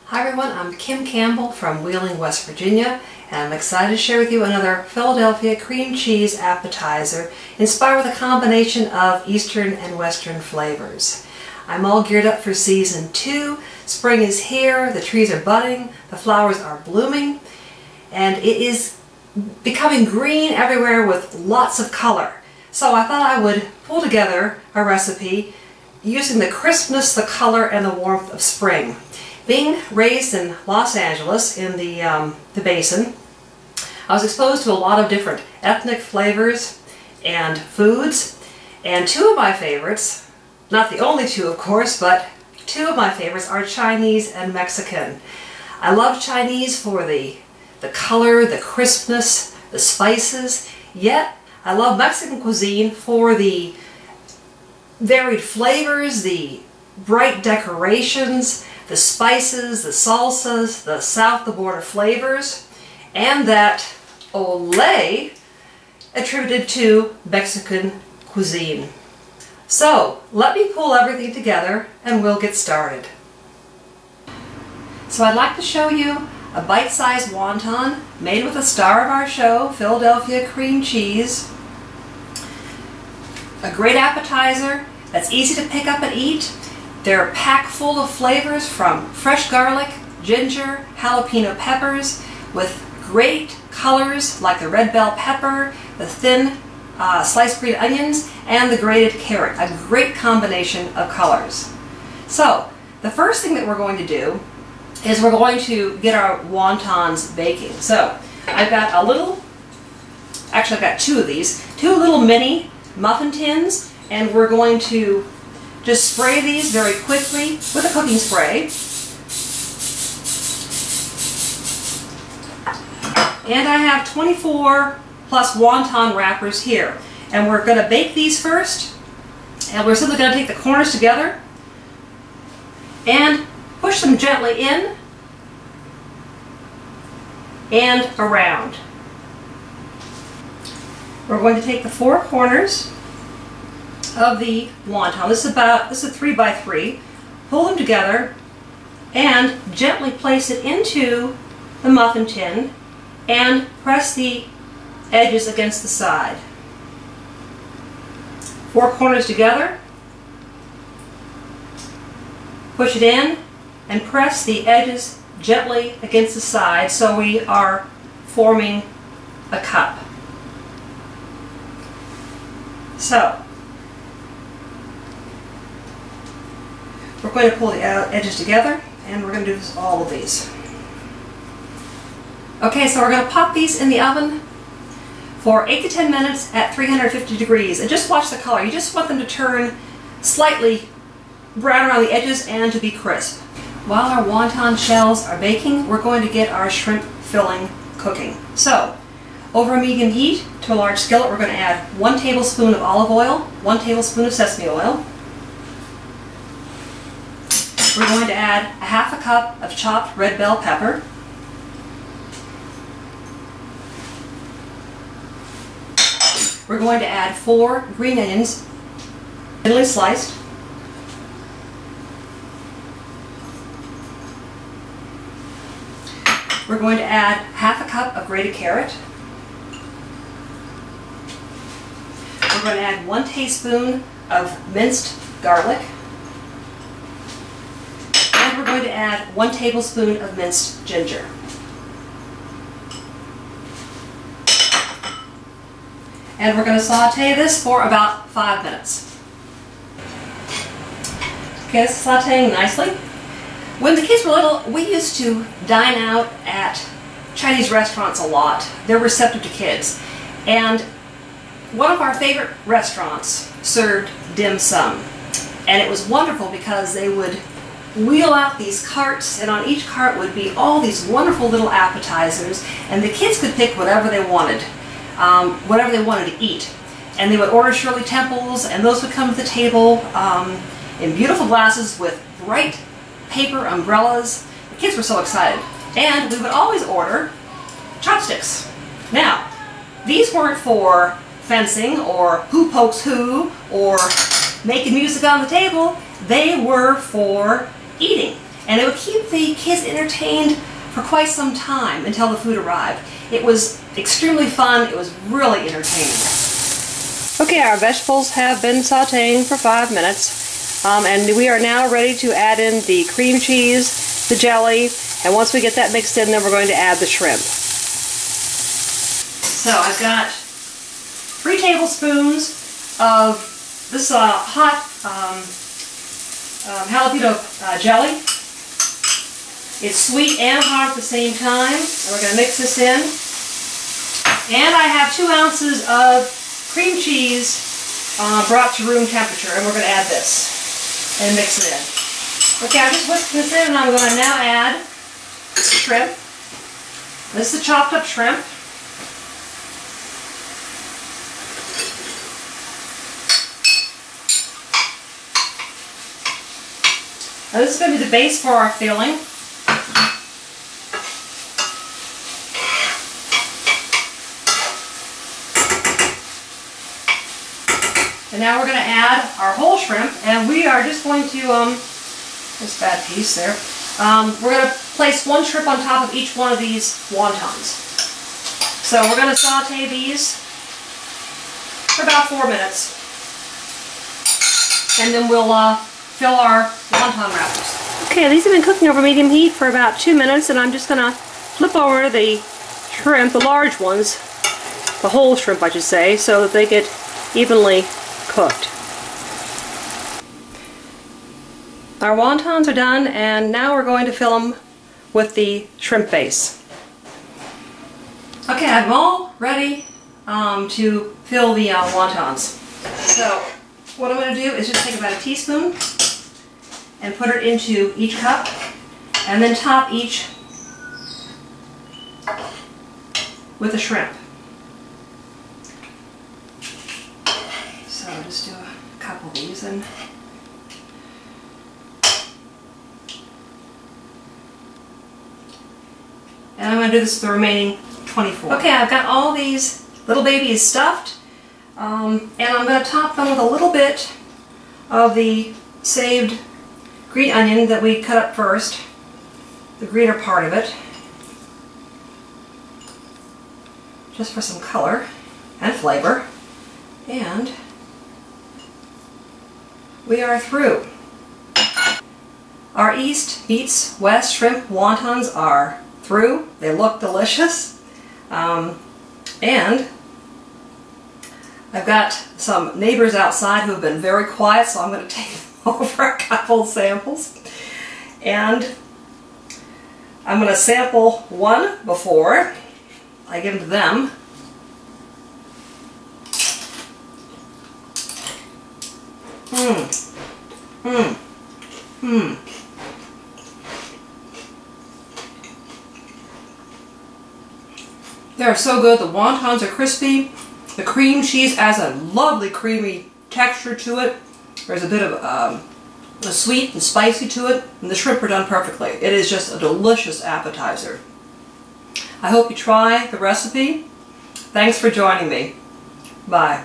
Hi everyone, I'm Kim Campbell from Wheeling, West Virginia, and I'm excited to share with you another Philadelphia cream cheese appetizer inspired with a combination of Eastern and Western flavors. I'm all geared up for season 2. Spring is here, the trees are budding, the flowers are blooming, and it is becoming green everywhere with lots of color. So I thought I would pull together a recipe using the crispness, the color, and the warmth of spring. Being raised in Los Angeles in the Basin, I was exposed to a lot of different ethnic flavors and foods, and two of my favorites, not the only two of course, but two of my favorites are Chinese and Mexican. I love Chinese for the color, the crispness, the spices, yet I love Mexican cuisine for the varied flavors, the bright decorations, the spices, the salsas, the south the border flavors, and that ole attributed to Mexican cuisine. So let me pull everything together and we'll get started. So I'd like to show you a bite-sized wonton made with the star of our show, Philadelphia cream cheese. A great appetizer that's easy to pick up and eat. They're packed full of flavors from fresh garlic, ginger, jalapeno peppers, with great colors like the red bell pepper, the thin sliced green onions, and the grated carrot. A great combination of colors. So the first thing that we're going to do is we're going to get our wontons baking. So I've got a little, actually I've got two of these, two little mini muffin tins, and we're going to just spray these very quickly with a cooking spray. And I have 24 plus wonton wrappers here. And we're going to bake these first. And we're simply going to take the corners together and push them gently in and around. We're going to take the four corners of the wonton. This is a 3 by 3. Pull them together and gently place it into the muffin tin and press the edges against the side. Four corners together, push it in and press the edges gently against the side so we are forming a cup. So we're going to pull the edges together, and we're going to do this all of these. Okay, so we're going to pop these in the oven for 8 to 10 minutes at 350 degrees. And just watch the color. You just want them to turn slightly brown around the edges and to be crisp. While our wonton shells are baking, we're going to get our shrimp filling cooking. So, over a medium heat to a large skillet, we're going to add 1 tablespoon of olive oil, 1 tablespoon of sesame oil. We're going to add a half a cup of chopped red bell pepper. We're going to add 4 green onions, thinly sliced. We're going to add half a cup of grated carrot. We're going to add 1 teaspoon of minced garlic. And we're going to add 1 tablespoon of minced ginger. And we're going to saute this for about 5 minutes. Okay, this is sauteing nicely. When the kids were little, we used to dine out at Chinese restaurants a lot. They're receptive to kids. And one of our favorite restaurants served dim sum. And it was wonderful because they would wheel out these carts, and on each cart would be all these wonderful little appetizers, and the kids could pick whatever they wanted to eat. And they would order Shirley Temples, and those would come to the table in beautiful glasses with bright paper umbrellas. The kids were so excited. And we would always order chopsticks. Now, these weren't for fencing or who pokes who or making music on the table. They were for eating. and it would keep the kids entertained for quite some time until the food arrived. It was extremely fun. It was really entertaining. Okay, our vegetables have been sauteing for 5 minutes, and we are now ready to add in the cream cheese, the jelly, and once we get that mixed in, then we're going to add the shrimp. So I've got 3 tablespoons of this hot jalapeno jelly. It's sweet and hot at the same time. And we're going to mix this in. And I have 2 ounces of cream cheese brought to room temperature, and we're going to add this and mix it in. Okay, I'm just whisking this in, and I'm going to now add shrimp. This is the chopped up shrimp. Now this is going to be the base for our filling. And now we're going to add our whole shrimp, and we are just going to, this bad piece there, we're going to place 1 shrimp on top of each one of these wontons. So we're going to saute these for about 4 minutes, and then we'll fill our wonton wrappers. Okay, these have been cooking over medium heat for about 2 minutes, and I'm just going to flip over the shrimp, the large ones, the whole shrimp I should say, so that they get evenly cooked. Our wontons are done, and now we're going to fill them with the shrimp base. Okay, I have them all ready to fill the wontons. So what I'm going to do is just take about a teaspoon and put it into each cup, and then top each with a shrimp. So I'll just do a couple of these and I'm going to do this with the remaining 24. Okay, I've got all these little babies stuffed, and I'm going to top them with a little bit of the saved green onion that we cut up first, the greener part of it, just for some color and flavor, and we are through. Our East meets West shrimp wontons are through. They look delicious, and I've got some neighbors outside who have been very quiet, so I'm going to take them over a couple samples, and I'm going to sample one before I give them to them. They're so good. The wontons are crispy. The cream cheese adds a lovely creamy texture to it. There's a bit of a sweet and spicy to it, and the shrimp are done perfectly. It is just a delicious appetizer. I hope you try the recipe. Thanks for joining me. Bye.